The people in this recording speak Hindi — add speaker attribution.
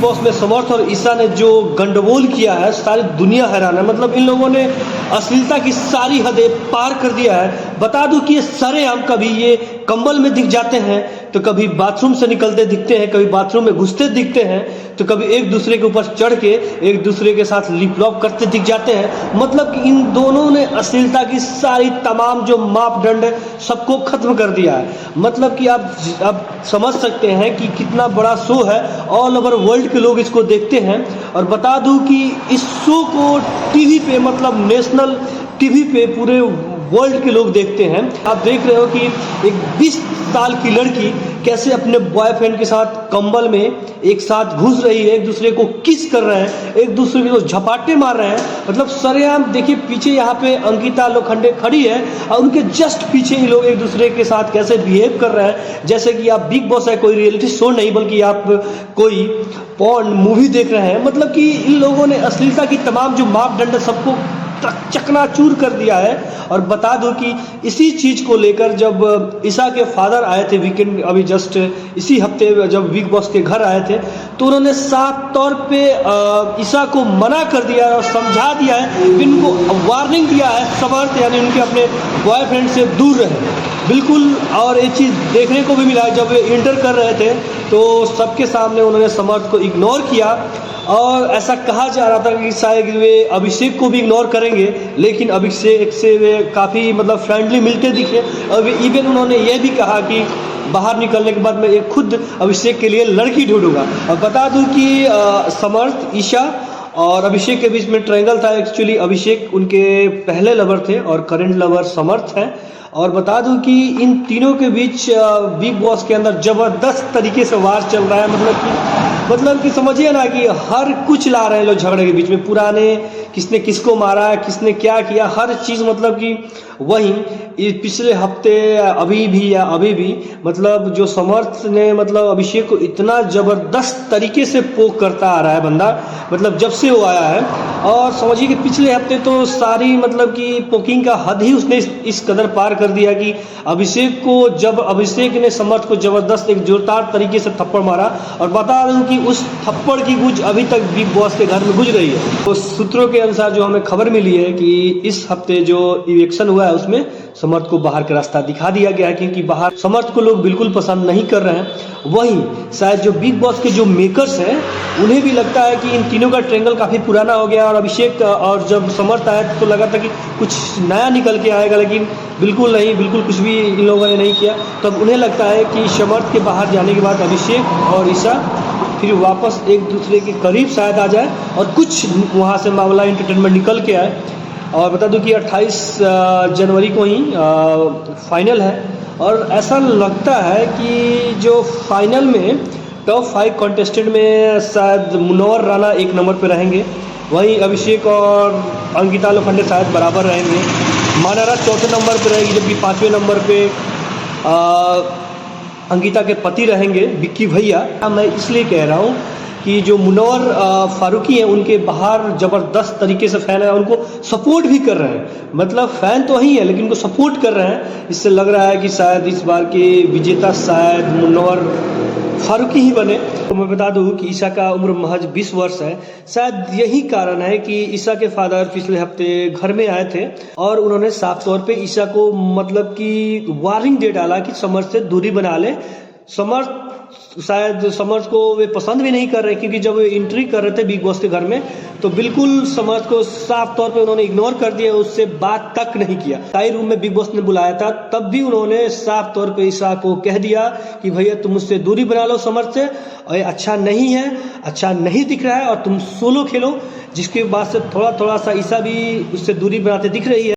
Speaker 1: बॉस में समर्थ और ईशा ने जो गंडगोल किया है, सारी दुनिया हैरान है। मतलब इन लोगों ने अश्लीलता की सारी हदें पार कर दिया है। बता दूं कि ये सरेआम कभी ये कंबल में दिख जाते हैं, तो कभी बाथरूम से निकलते दिखते हैं, कभी बाथरूम में घुसते दिखते हैं, तो कभी एक दूसरे के ऊपर चढ़ के एक दूसरे के साथ लिप लॉक करते दिख जाते हैं। मतलब कि इन दोनों ने अश्लीलता की सारी तमाम जो मापदंड है सबको खत्म कर दिया है। मतलब कि आप समझ सकते हैं कि कितना बड़ा शो है, ऑल ओवर वर्ल्ड के लोग इसको देखते हैं। और बता दूं कि इस शो को टीवी पे, मतलब नेशनल टीवी पे पूरे वर्ल्ड के लोग देखते हैं। आप देख रहे हो कि एक 20 साल की लड़की कैसे अपने बॉयफ्रेंड के साथ कंबल में एक साथ घुस रही है, एक दूसरे को किस कर रहे हैं, एक दूसरे को झपाटे मार रहे हैं। मतलब सरेआम देखिए, पीछे यहाँ पे अंकिता लोखंडे खड़ी है और उनके जस्ट पीछे ही लोग एक दूसरे के साथ कैसे बिहेव कर रहे हैं, जैसे कि आप बिग बॉस है, कोई रियलिटी शो नहीं, बल्कि आप कोई पॉर्न मूवी देख रहे हैं। मतलब कि इन लोगों ने अश्लीलता की तमाम जो मापदंड सबको चकनाचूर कर दिया है। और बता दूं कि इसी चीज को लेकर जब ईशा के फादर आए थे वीकेंड, अभी जस्ट इसी हफ्ते जब बिग बॉस के घर आए थे, तो उन्होंने साफ तौर पे ईशा को मना कर दिया और समझा दिया है, इनको वार्निंग दिया है समर्थ यानी उनके अपने बॉयफ्रेंड से दूर रहे बिल्कुल। और एक चीज़ देखने को भी मिला, जब वे इंटर कर रहे थे तो सबके सामने उन्होंने समर्थ को इग्नोर किया और ऐसा कहा जा रहा था कि शायद वे अभिषेक को भी इग्नोर करेंगे, लेकिन अभिषेक से वे काफ़ी मतलब फ्रेंडली मिलते दिखे। और इवन उन्होंने ये भी कहा कि बाहर निकलने के बाद मैं एक खुद अभिषेक के लिए लड़की ढूंढूंगा। और बता दूं कि समर्थ, ईशा और अभिषेक के बीच में ट्रायंगल था। एक्चुअली अभिषेक उनके पहले लवर थे और करंट लवर समर्थ हैं। और बता दूं कि इन तीनों के बीच बिग बॉस के अंदर ज़बरदस्त तरीके से वार चल रहा है। मतलब कि समझिए ना कि हर कुछ ला रहे हैं लोग झगड़े के बीच में, पुराने किसने किसको मारा, किसने क्या किया, हर चीज़। मतलब कि वहीं पिछले हफ्ते अभी भी मतलब जो समर्थ ने मतलब अभिषेक को इतना ज़बरदस्त तरीके से पोक करता आ रहा है बंदा, मतलब जब से वो आया है। और समझिए कि पिछले हफ्ते तो सारी मतलब कि पोकिंग का हद ही उसने इस कदर पार कर दिया कि अभिषेक को, जब अभिषेक ने समर्थ को ज़बरदस्त एक जोरदार तरीके से थप्पड़ मारा। और बता दूं कि उस थप्पड़ की गूंज अभी तक बिग बॉस के घर में गूंज रही है। तो सूत्रों के अनुसार जो हमें खबर मिली है कि इस हफ्ते जो इलेक्शन हुआ है उसमें समर्थ को बाहर का रास्ता दिखा दिया गया है, क्योंकि बाहर समर्थ को लोग बिल्कुल पसंद नहीं कर रहे हैं। वहीं शायद जो बिग बॉस के जो मेकर्स हैं उन्हें भी लगता है कि इन तीनों का ट्रायंगल काफ़ी पुराना हो गया। और अभिषेक और जब समर्थ आया तो लगा था कि कुछ नया निकल के आएगा, लेकिन बिल्कुल नहीं, बिल्कुल कुछ भी इन लोगों ने नहीं किया। तब उन्हें लगता है कि समर्थ के बाहर जाने के बाद अभिषेक और ईशा फिर वापस एक दूसरे के करीब शायद आ जाए और कुछ वहाँ से मामला एंटरटेनमेंट निकल के आए। और बता दूं कि 28 जनवरी को ही फाइनल है। और ऐसा लगता है कि जो फाइनल में टॉप 5 कॉन्टेस्टेंट में शायद मुनव्वर राणा एक नंबर पे रहेंगे, वहीं अभिषेक और अंकिता लोखंडे शायद बराबर रहेंगे, मानारा चौथे नंबर पे रहेगी, जबकि 5वें नंबर पे अंकिता के पति रहेंगे विक्की भैया। मैं इसलिए कह रहा हूँ कि जो मुनव्वर फारूकी हैं उनके बाहर ज़बरदस्त तरीके से फ़ैन है, उनको सपोर्ट भी कर रहे हैं। मतलब फ़ैन तो ही है लेकिन उनको सपोर्ट कर रहे हैं। इससे लग रहा है कि शायद इस बार के विजेता शायद मुनव्वर फारूकी ही बने। तो मैं बता दूं कि ईशा का उम्र महज 20 वर्ष है। शायद यही कारण है कि ईशा के फादर पिछले हफ्ते घर में आए थे और उन्होंने साफ तौर पे ईशा को मतलब कि वार्निंग दे डाला कि समर्थ से दूरी बना ले। शायद समर्थ को वे पसंद भी नहीं कर रहे, क्योंकि जब वे एंट्री कर रहे थे बिग बॉस के घर में तो बिल्कुल समर्थ को साफ तौर पे उन्होंने इग्नोर कर दिया, उससे बात तक नहीं किया। टाई रूम में बिग बॉस ने बुलाया था, तब भी उन्होंने साफ तौर पे ईशा को कह दिया कि भैया तुम मुझसे दूरी बना लो समर्थ से, और अच्छा नहीं है, अच्छा नहीं दिख रहा है और तुम सोलो खेलो। जिसके बाद से थोड़ा सा ईशा भी उससे दूरी बनाते दिख रही है।